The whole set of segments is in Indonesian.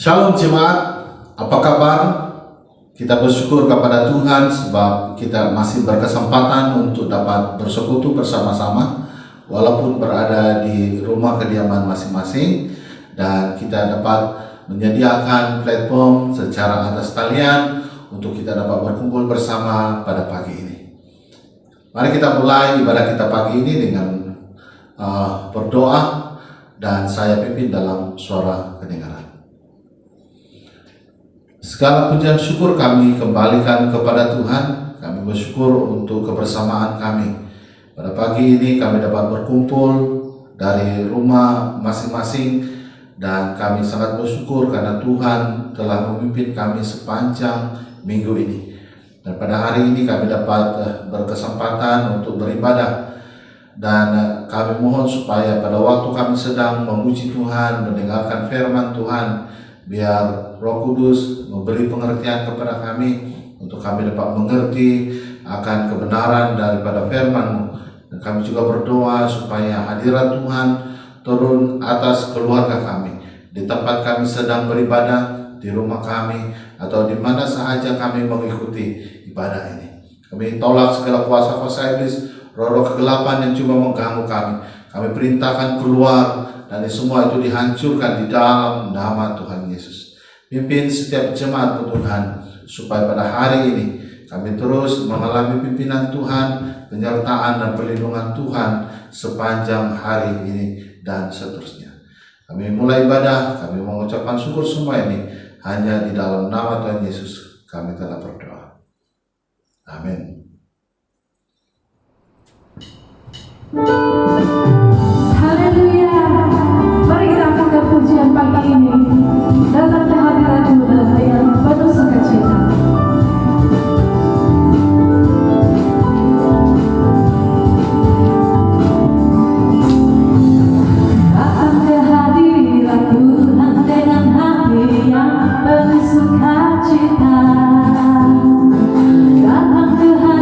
Shalom jemaat, apa kabar? Kita bersyukur kepada Tuhan sebab kita masih berkesempatan untuk dapat bersekutu bersama-sama walaupun berada di rumah kediaman masing-masing, dan kita dapat menyediakan platform secara atas talian untuk kita dapat berkumpul bersama pada pagi ini. Mari kita mulai ibadah kita pagi ini dengan berdoa, dan saya pimpin dalam suara kedengaran. Segala pujian syukur kami kembalikan kepada Tuhan. Kami bersyukur untuk kebersamaan kami. Pada pagi ini kami dapat berkumpul dari rumah masing-masing, dan kami sangat bersyukur karena Tuhan telah memimpin kami sepanjang minggu ini. Dan pada hari ini kami dapat berkesempatan untuk beribadah, dan kami mohon supaya pada waktu kami sedang memuji Tuhan, mendengarkan firman Tuhan, biar Roh Kudus memberi pengertian kepada kami untuk kami dapat mengerti akan kebenaran daripada firman-Mu. Dan kami juga berdoa supaya hadirat Tuhan turun atas keluarga kami, di tempat kami sedang beribadah, di rumah kami, atau di mana sahaja kami mengikuti ibadah ini. Kami tolak segala kuasa-kuasa iblis, roh-roh kegelapan yang cuma mengganggu kami. Kami perintahkan keluar, dan semua itu dihancurkan di dalam nama Tuhan Yesus. Pimpin setiap jemaat Tuhan, supaya pada hari ini kami terus mengalami pimpinan Tuhan, penyertaan dan perlindungan Tuhan sepanjang hari ini dan seterusnya. Kami mulai ibadah, kami mengucapkan syukur semua ini hanya di dalam nama Tuhan Yesus kami telah berdoa. Amin. Haleluya. Mari kita angkat pujian pagi ini dalam kehadiran Tuhan yang penuh sukacita. Datang ke hadirat Tuhan dengan hati yang penuh sukacita. Datang ke hadirat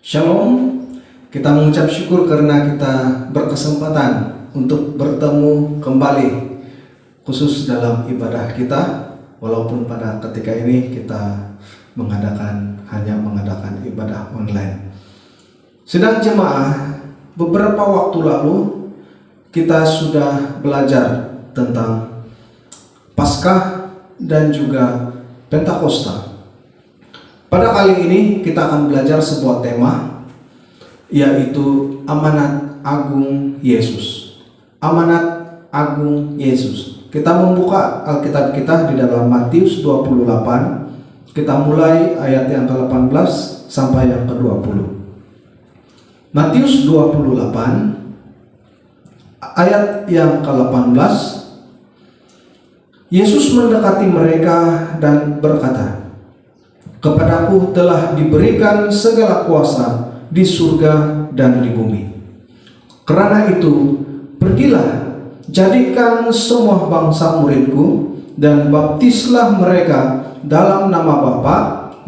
Shalom, kita mengucap syukur karena kita berkesempatan untuk bertemu kembali khusus dalam ibadah kita, walaupun pada ketika ini kita hanya mengadakan ibadah online. Sedang jemaah, beberapa waktu lalu kita sudah belajar tentang Paskah dan juga Pentakosta. Pada kali ini kita akan belajar sebuah tema, yaitu amanat agung Yesus. amanat agung Yesus. Kita membuka Alkitab kita di dalam Matius 28. Kita mulai ayat yang ke-18 sampai yang ke-20. Matius 28 ayat yang ke-18. Yesus mendekati mereka dan berkata, "Kepadaku telah diberikan segala kuasa di surga dan di bumi. Karena itu, pergilah, jadikan semua bangsa muridku, dan baptislah mereka dalam nama Bapa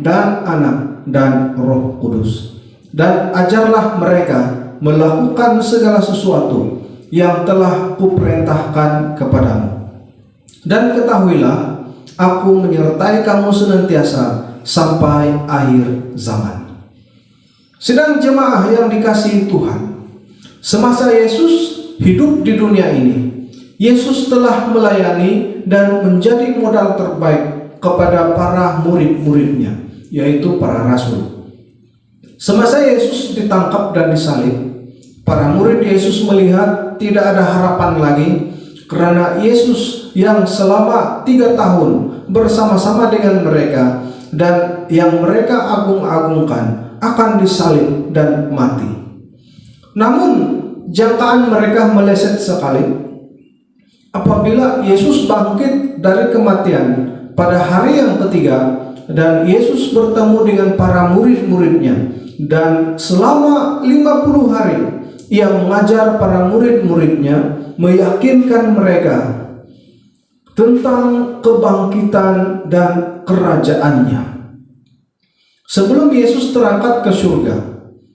dan Anak dan Roh Kudus. Dan ajarlah mereka melakukan segala sesuatu yang telah kuperintahkan kepadamu. Dan ketahuilah, aku menyertai kamu senantiasa sampai akhir zaman." Sedang jemaah yang dikasihi Tuhan, semasa Yesus hidup di dunia ini, Yesus telah melayani dan menjadi modal terbaik kepada para murid-muridnya, yaitu para rasul. Semasa Yesus ditangkap dan disalib, para murid Yesus melihat tidak ada harapan lagi, karena Yesus yang selama 3 tahun bersama-sama dengan mereka dan yang mereka agung-agungkan akan disalib dan mati. Namun jangkaan mereka meleset sekali. Apabila Yesus bangkit dari kematian pada hari yang ketiga dan Yesus bertemu dengan para murid-muridnya, dan selama 50 hari ia mengajar para murid-muridnya, meyakinkan mereka tentang kebangkitan dan kerajaannya. Sebelum Yesus terangkat ke surga,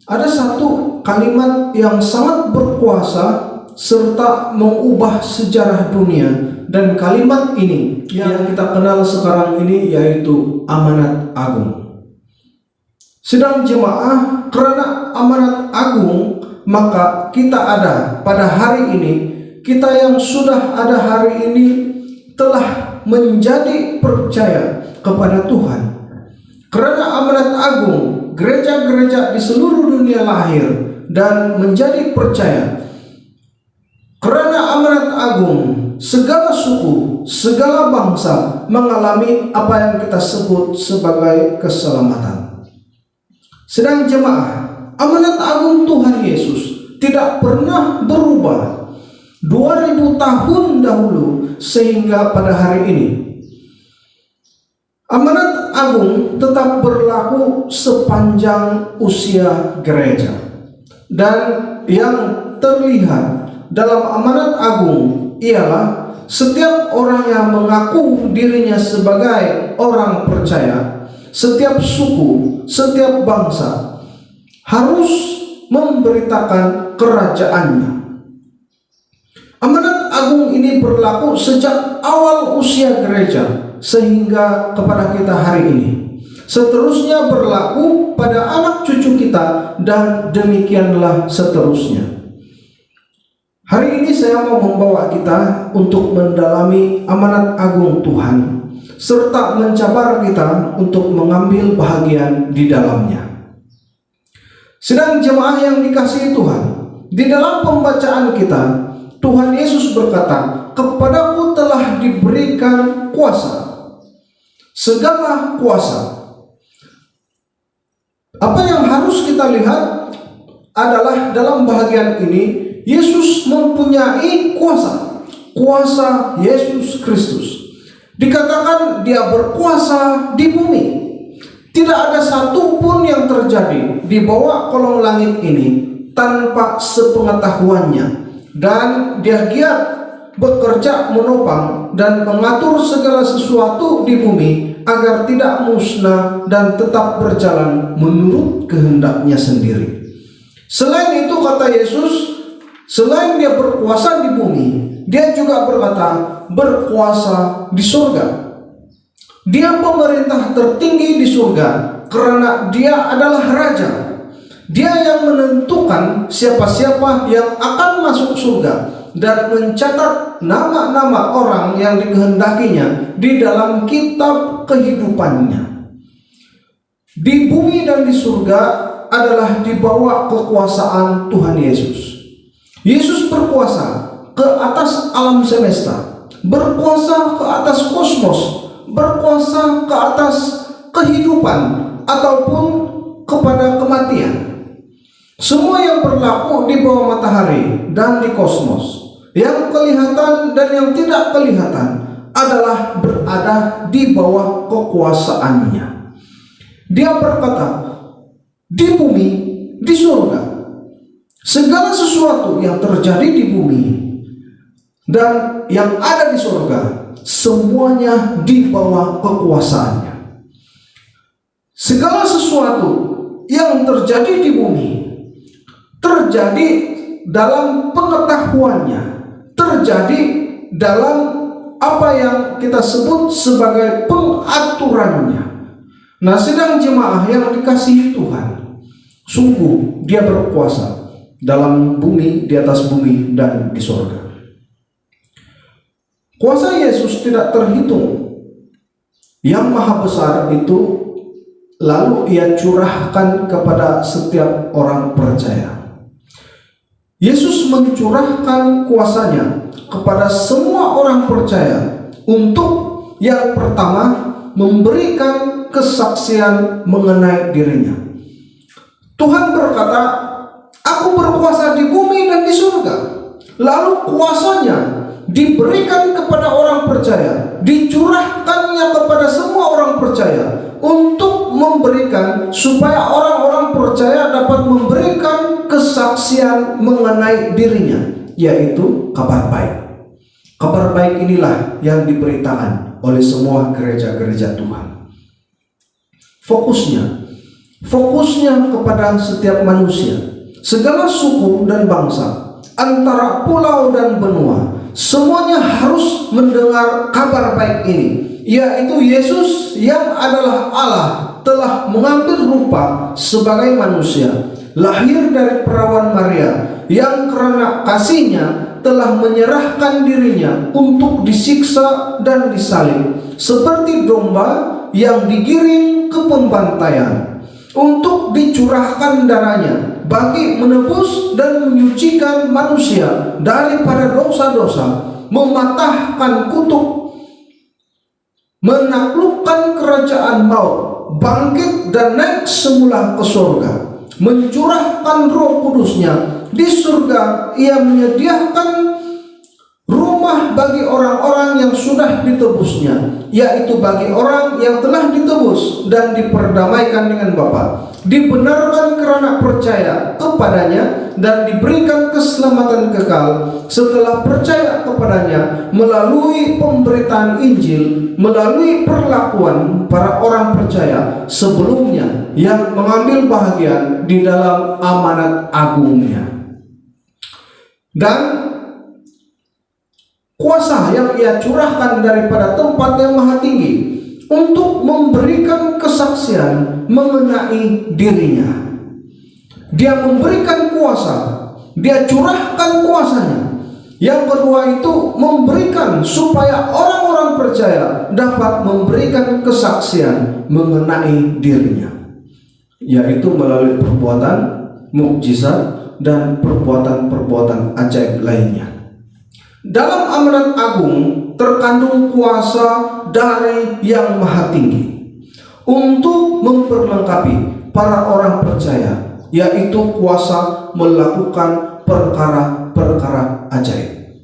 ada satu kalimat yang sangat berkuasa serta mengubah sejarah dunia, dan kalimat ini yang kita kenal sekarang ini yaitu amanat agung. Sedang jemaah, karena amanat agung, maka kita ada pada hari ini. Kita yang sudah ada hari ini telah menjadi percaya kepada Tuhan. Karena amanat agung, gereja-gereja di seluruh dunia lahir dan menjadi percaya. Karena amanat agung, segala suku, segala bangsa mengalami apa yang kita sebut sebagai keselamatan. Sedang jemaah, amanat agung Tuhan Yesus tidak pernah berubah 2000 tahun dahulu sehingga pada hari ini. Amanat agung tetap berlaku sepanjang usia gereja. Dan yang terlihat dalam amanat agung ialah setiap orang yang mengaku dirinya sebagai orang percaya, setiap suku, setiap bangsa harus memberitakan kerajaannya. Amanat agung ini berlaku sejak awal usia gereja sehingga kepada kita hari ini. Seterusnya berlaku pada anak cucu kita, dan demikianlah seterusnya. Hari ini saya mau membawa kita untuk mendalami amanat agung Tuhan, serta mencabar kita untuk mengambil bahagian di dalamnya. Sedang jemaah yang dikasihi Tuhan, di dalam pembacaan kita, Tuhan Yesus berkata, "Kepadaku telah diberikan kuasa, segala kuasa." Apa yang harus kita lihat adalah dalam bahagian ini, Yesus mempunyai kuasa. Kuasa Yesus Kristus. Dikatakan dia berkuasa di bumi. Tidak ada satu pun yang terjadi di bawah kolong langit ini tanpa sepengetahuannya. Dan dia giat bekerja menopang dan mengatur segala sesuatu di bumi agar tidak musnah dan tetap berjalan menurut kehendaknya sendiri. Selain itu, kata Yesus, selain dia berkuasa di bumi, dia juga berkata berkuasa di surga. Dia pemerintah tertinggi di surga karena dia adalah raja. Dia yang menentukan siapa-siapa yang akan masuk surga dan mencatat nama-nama orang yang dikehendakinya di dalam kitab kehidupannya. Di bumi dan di surga adalah di bawah kekuasaan Tuhan Yesus. Yesus berkuasa ke atas alam semesta, berkuasa ke atas kosmos, berkuasa ke atas kehidupan ataupun kepada kematian. Semua yang berlaku di bawah matahari dan di kosmos, yang kelihatan dan yang tidak kelihatan, adalah berada di bawah kekuasaannya. Dia berkata, di bumi, di surga, segala sesuatu yang terjadi di bumi dan yang ada di surga, semuanya di bawah kekuasaannya. Segala sesuatu yang terjadi di bumi terjadi dalam pengetahuannya, terjadi dalam apa yang kita sebut sebagai pengaturannya. Nah, sedang jemaah yang dikasihi Tuhan, sungguh Dia berkuasa dalam bumi, di atas bumi, dan di surga. Kuasa Yesus tidak terhitung. Yang maha besar itu lalu Ia curahkan kepada setiap orang percaya. Yesus mencurahkan kuasanya kepada semua orang percaya untuk yang pertama memberikan kesaksian mengenai dirinya. Tuhan berkata, aku berkuasa di bumi dan di surga. Lalu kuasanya diberikan kepada orang percaya, dicurahkannya kepada semua orang percaya untuk memberikan supaya orang-orang percaya dapat memberikan kesaksian mengenai dirinya, yaitu kabar baik. Kabar baik inilah yang diberitakan oleh semua gereja-gereja Tuhan. Fokusnya kepada setiap manusia, segala suku dan bangsa, antara pulau dan benua, semuanya harus mendengar kabar baik ini, yaitu Yesus yang adalah Allah telah mengambil rupa sebagai manusia, lahir dari perawan Maria, yang karena kasihnya telah menyerahkan dirinya untuk disiksa dan disalib seperti domba yang digiring ke pembantaian, untuk dicurahkan darahnya bagi menebus dan menyucikan manusia daripada dosa-dosa, mematahkan kutuk, menaklukkan kerajaan maut, bangkit dan naik semula ke surga, mencurahkan Roh Kudusnya. Di surga Ia menyediakan rumah bagi orang-orang yang sudah ditebusnya, yaitu bagi orang yang telah ditebus dan diperdamaikan dengan Bapa, dibenarkan karena percaya kepadanya, dan diberikan keselamatan kekal setelah percaya kepadanya melalui pemberitaan Injil, melalui perlakuan para orang percaya sebelumnya yang mengambil bahagian di dalam amanat agungnya. Dan kuasa yang Ia curahkan daripada tempat yang maha tinggi untuk memberikan kesaksian mengenai dirinya. Dia memberikan kuasa, Dia curahkan kuasanya. Yang kedua itu memberikan supaya orang-orang percaya dapat memberikan kesaksian mengenai dirinya, yaitu melalui perbuatan mukjizat dan perbuatan-perbuatan ajaib lainnya. Dalam amanat agung terkandung kuasa dari Yang Maha Tinggi untuk memperlengkapi para orang percaya, yaitu kuasa melakukan perkara-perkara ajaib.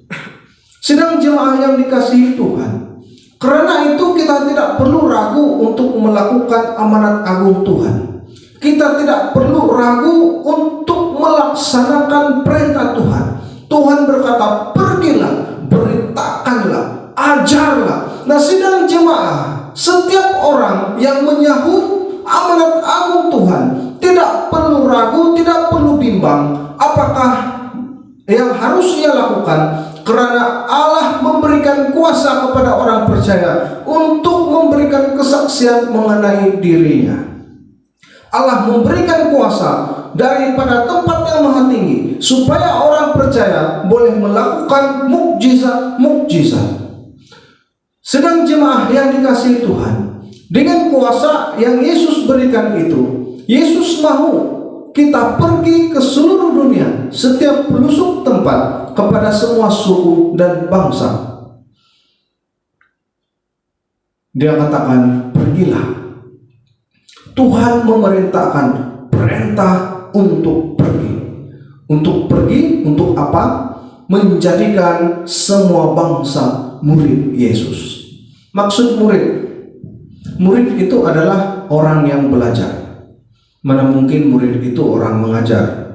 Sedang jemaah yang dikasihi Tuhan, karena itu kita tidak perlu ragu untuk melakukan amanat agung Tuhan. Kita tidak perlu ragu untuk melaksanakan perintah Tuhan. Tuhan berkata, pergilah, beritakanlah, ajarlah. Nah, sedang jemaah, setiap orang yang menyahut amanat agung Tuhan tidak perlu ragu, tidak perlu bimbang apakah yang harus ia lakukan, karena Allah memberikan kuasa kepada orang percaya untuk memberikan kesaksian mengenai dirinya. Allah memberikan kuasa daripada tempat yang maha tinggi supaya orang percaya boleh melakukan mukjizat-mukjizat. Sedang jemaah yang dikasihi Tuhan, dengan kuasa yang Yesus berikan itu, Yesus mau kita pergi ke seluruh dunia, setiap pelosok tempat, kepada semua suku dan bangsa. Dia katakan, pergilah. Tuhan memerintahkan perintah untuk pergi. Untuk pergi, untuk apa? Menjadikan semua bangsa murid Yesus. Maksud murid itu adalah orang yang belajar. Mana mungkin murid itu orang mengajar.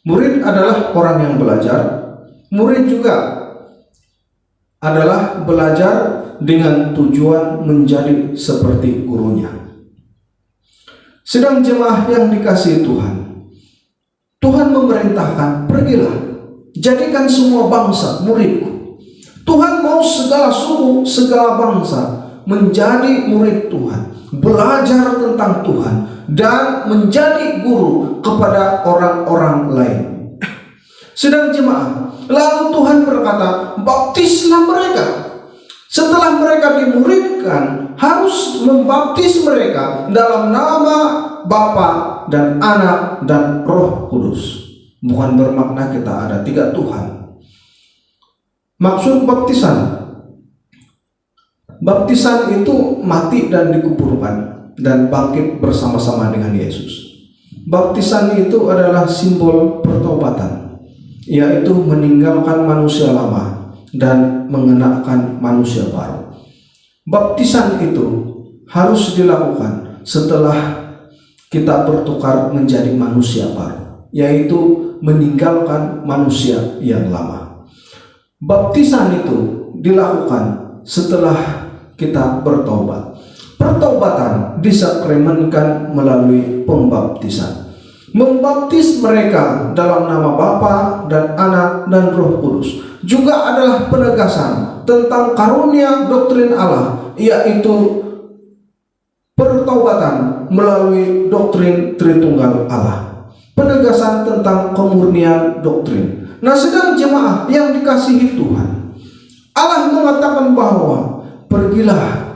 Murid adalah orang yang belajar. Murid juga adalah belajar dengan tujuan menjadi seperti gurunya. Sedang jemaah yang dikasihi Tuhan, Tuhan memerintahkan, pergilah, jadikan semua bangsa muridku. Tuhan mau segala suku, segala bangsa menjadi murid Tuhan, belajar tentang Tuhan, dan menjadi guru kepada orang-orang lain. Sedang jemaah, lalu Tuhan berkata, baptislah mereka. Setelah mereka dimuridkan, harus membaptis mereka dalam nama Bapa dan Anak dan Roh Kudus. Bukan bermakna kita ada 3 Tuhan. Maksud baptisan itu mati dan dikuburkan dan bangkit bersama-sama dengan Yesus. Baptisan itu adalah simbol pertobatan, yaitu meninggalkan manusia lama dan mengenakan manusia baru. Baptisan itu harus dilakukan setelah kita bertukar menjadi manusia baru, yaitu meninggalkan manusia yang lama. Baptisan itu dilakukan setelah kita bertobat. Pertobatan disakramenkan melalui pembaptisan. Membaptis mereka dalam nama Bapa dan Anak dan Roh Kudus juga adalah penegasan tentang karunia doktrin Allah, yaitu pertobatan melalui doktrin Tritunggal Allah. Penegasan tentang kemurnian doktrin. Nah, sedang jemaah yang dikasihi Tuhan, Allah mengatakan bahwa pergilah,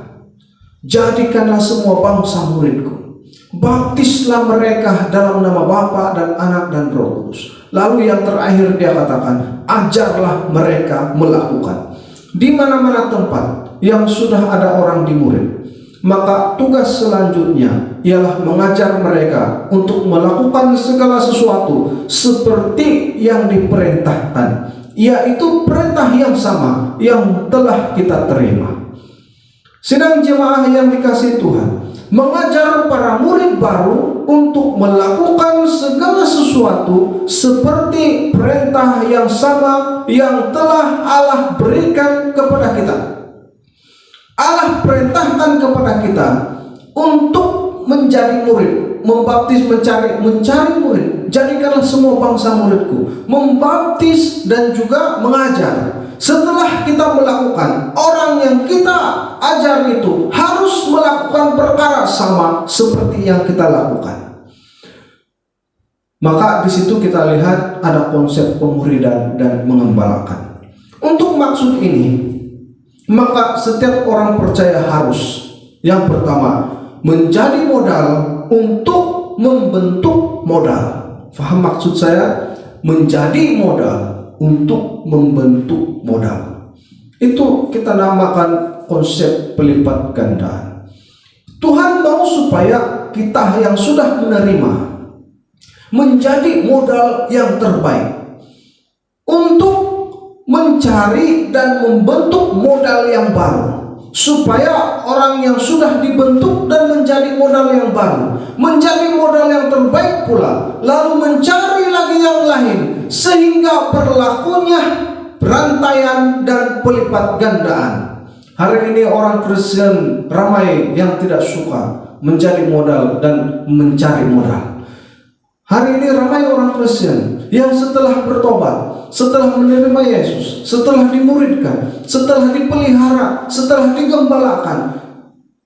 jadikanlah semua bangsa muridku, baptislah mereka dalam nama Bapa dan Anak dan Roh Kudus. Lalu yang terakhir dia katakan, ajarlah mereka melakukan. Di mana-mana tempat yang sudah ada orang dimurid, maka tugas selanjutnya ialah mengajar mereka untuk melakukan segala sesuatu seperti yang diperintahkan, yaitu perintah yang sama yang telah kita terima. Sedang jemaah yang dikasihi Tuhan, mengajar para murid baru untuk melakukan segala sesuatu seperti perintah yang sama yang telah Allah berikan kepada kita. Allah perintahkan kepada kita untuk menjadi murid, membaptis, mencari murid. Jadikanlah semua bangsa muridku, membaptis dan juga mengajar. Setelah kita melakukan, orang yang kita ajar itu harus melakukan perkara sama seperti yang kita lakukan. Maka di situ kita lihat ada konsep pemuridan dan mengembalakan. Untuk maksud ini, maka setiap orang percaya harus, yang pertama, menjadi modal untuk membentuk modal. Faham maksud saya? Menjadi modal untuk membentuk modal. Itu kita namakan konsep pelipat gandaan. Tuhan mau supaya kita yang sudah menerima menjadi modal yang terbaik untuk mencari dan membentuk modal yang baru, supaya orang yang sudah dibentuk dan menjadi modal yang baru menjadi modal yang terbaik pula, lalu mencari lagi yang lain, sehingga berlakunya rantaian dan pelipat gandaan. Hari ini orang Kristen ramai yang tidak suka menjadi modal dan mencari modal. Hari ini ramai orang Kristen yang setelah bertobat, setelah menerima Yesus, setelah dimuridkan, setelah dipelihara, setelah digembalakan,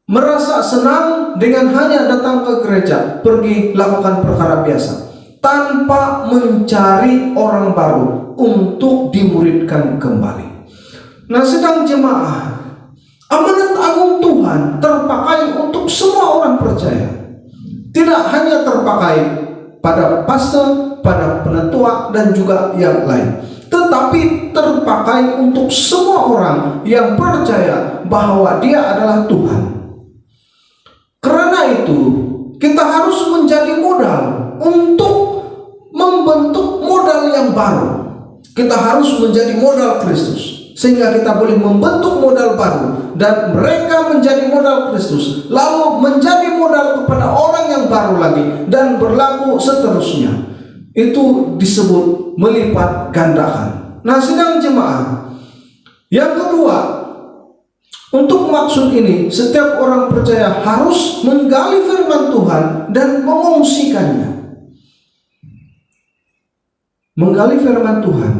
merasa senang dengan hanya datang ke gereja, pergi lakukan perkara biasa, tanpa mencari orang baru untuk dimuridkan kembali. Nah, sedang jemaah, amanat agung Tuhan terpakai untuk semua orang percaya. Tidak hanya terpakai pada fase, pada penetua, dan juga yang lain. Tetapi terpakai untuk semua orang yang percaya bahwa Dia adalah Tuhan. Karena itu, kita harus menjadi modal untuk membentuk modal yang baru. Kita harus menjadi modal Kristus, sehingga kita boleh membentuk modal baru, dan mereka menjadi modal Kristus, lalu menjadi modal kepada orang yang baru lagi, dan berlaku seterusnya. Itu disebut melipat gandakan. Nah, sidang jemaah, yang kedua, untuk maksud ini, setiap orang percaya harus menggali firman Tuhan dan mengungsikannya. Menggali firman Tuhan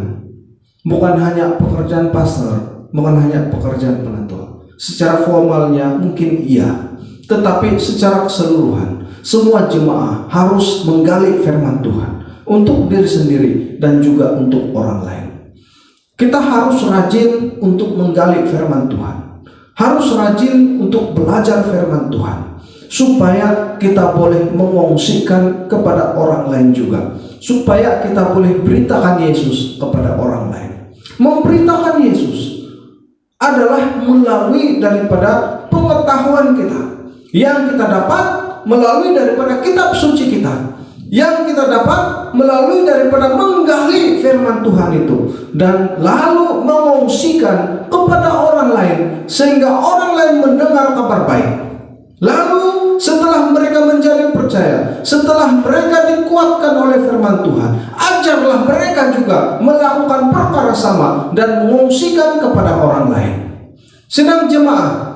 bukan hanya pekerjaan pastor, bukan hanya pekerjaan penetua. Secara formalnya mungkin iya, tetapi secara keseluruhan semua jemaah harus menggali firman Tuhan untuk diri sendiri dan juga untuk orang lain. Kita harus rajin untuk menggali firman Tuhan, harus rajin untuk belajar firman Tuhan, supaya kita boleh mengungsikan kepada orang lain juga, supaya kita boleh beritakan Yesus kepada orang lain. Memberitakan Yesus adalah melalui daripada pengetahuan kita yang kita dapat melalui daripada kitab suci kita, yang kita dapat melalui daripada menggali firman Tuhan itu, dan lalu mengungsikan kepada orang lain sehingga orang lain mendengar kabar baik. Lalu setelah mereka menjadi percaya, setelah mereka dikuatkan oleh firman Tuhan, ajarlah mereka juga melakukan perkara sama dan mengungsikan kepada orang lain. Sedang jemaah,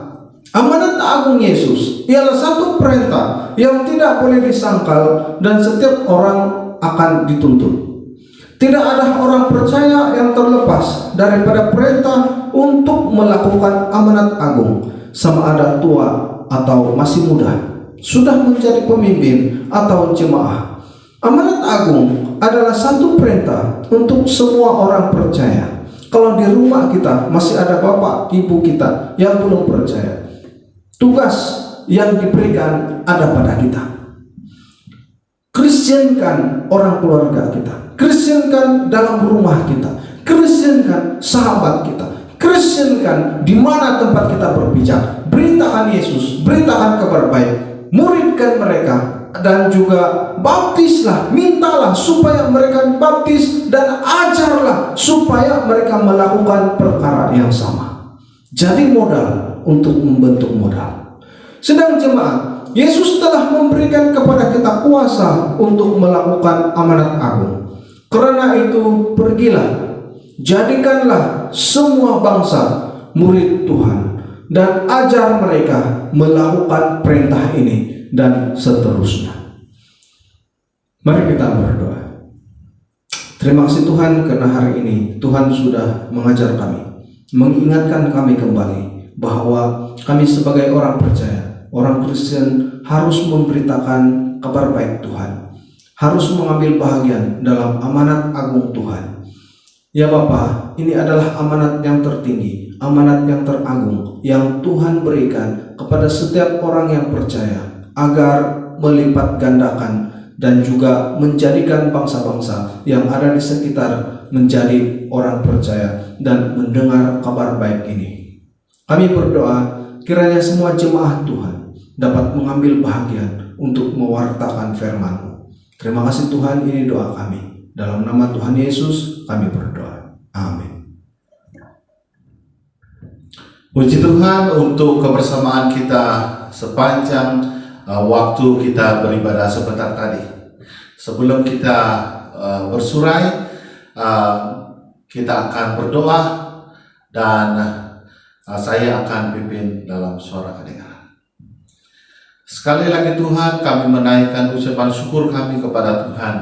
amanat agung Yesus ialah satu perintah yang tidak boleh disangkal, dan setiap orang akan dituntut. Tidak ada orang percaya yang terlepas daripada perintah untuk melakukan amanat agung, sama ada tua atau masih muda, sudah menjadi pemimpin atau jemaah. Amanat agung adalah satu perintah untuk semua orang percaya. Kalau di rumah kita masih ada bapak ibu kita yang belum percaya, tugas yang diberikan ada pada kita. Kristenkan orang keluarga kita, kristenkan dalam rumah kita, kristenkan sahabat kita, kristenkan di mana tempat kita berpijak. Beritakan Yesus, beritakan kabar baik, muridkan mereka, dan juga baptislah, mintalah supaya mereka baptis, dan ajarlah supaya mereka melakukan perkara yang sama. Jadi modal untuk membentuk modal. Sedang jemaah, Yesus telah memberikan kepada kita kuasa untuk melakukan amanat agung. Karena itu, pergilah, jadikanlah semua bangsa murid Tuhan, dan ajar mereka melakukan perintah ini, dan seterusnya. Mari kita berdoa. Terima kasih Tuhan, karena hari ini Tuhan sudah mengajar kami, mengingatkan kami kembali bahwa kami sebagai orang percaya, orang Kristen, harus memberitakan kabar baik Tuhan, harus mengambil bahagian dalam amanat agung Tuhan. Ya Bapa, ini adalah amanat yang tertinggi, amanat yang teragung yang Tuhan berikan kepada setiap orang yang percaya, agar melipat gandakan dan juga menjadikan bangsa-bangsa yang ada di sekitar menjadi orang percaya dan mendengar kabar baik ini. Kami berdoa kiranya semua jemaah Tuhan dapat mengambil bahagian untuk mewartakan firman-Mu. Terima kasih Tuhan, ini doa kami. Dalam nama Tuhan Yesus kami berdoa. Amin. Puji Tuhan untuk kebersamaan kita sepanjang waktu kita beribadah sebentar tadi. Sebelum kita bersurai, kita akan berdoa, dan saya akan pimpin dalam suara kedengaran. Sekali lagi Tuhan, kami menaikkan ucapan syukur kami kepada Tuhan.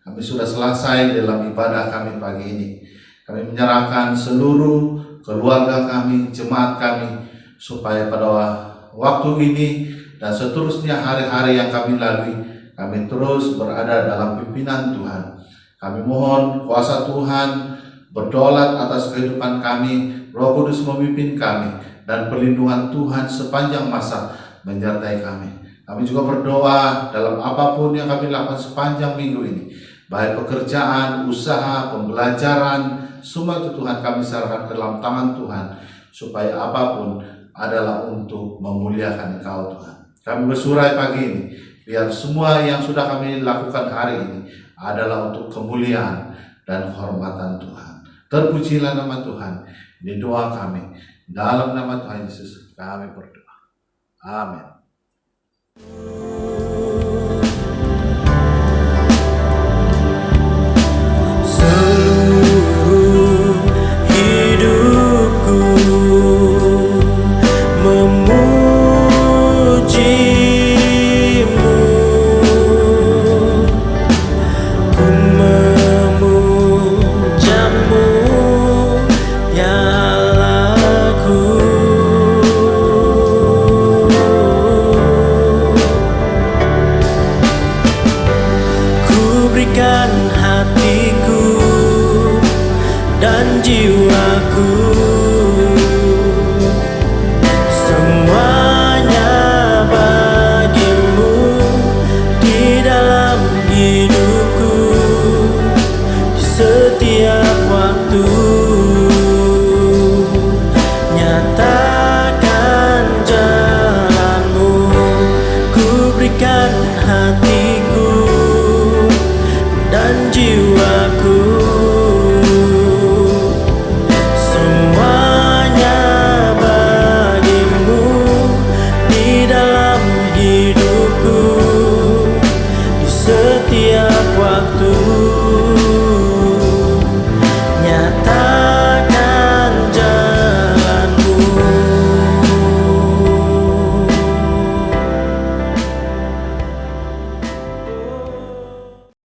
Kami sudah selesai dalam ibadah kami pagi ini. Kami menyerahkan seluruh keluarga kami, jemaat kami, supaya pada waktu ini dan seterusnya hari-hari yang kami lalui, kami terus berada dalam pimpinan Tuhan. Kami mohon kuasa Tuhan berdaulat atas kehidupan kami, Roh Kudus memimpin kami, dan perlindungan Tuhan sepanjang masa menyertai kami. Kami juga berdoa dalam apapun yang kami lakukan sepanjang minggu ini, baik pekerjaan, usaha, pembelajaran, semua itu Tuhan kami serahkan ke dalam tangan Tuhan, supaya apapun adalah untuk memuliakan Engkau Tuhan. Kami bersurai pagi ini, biar semua yang sudah kami lakukan hari ini adalah untuk kemuliaan dan kehormatan Tuhan. Terpujilah nama Tuhan. Ini doa kami. Dalam nama Tuhan Yesus kami berdoa. Amin.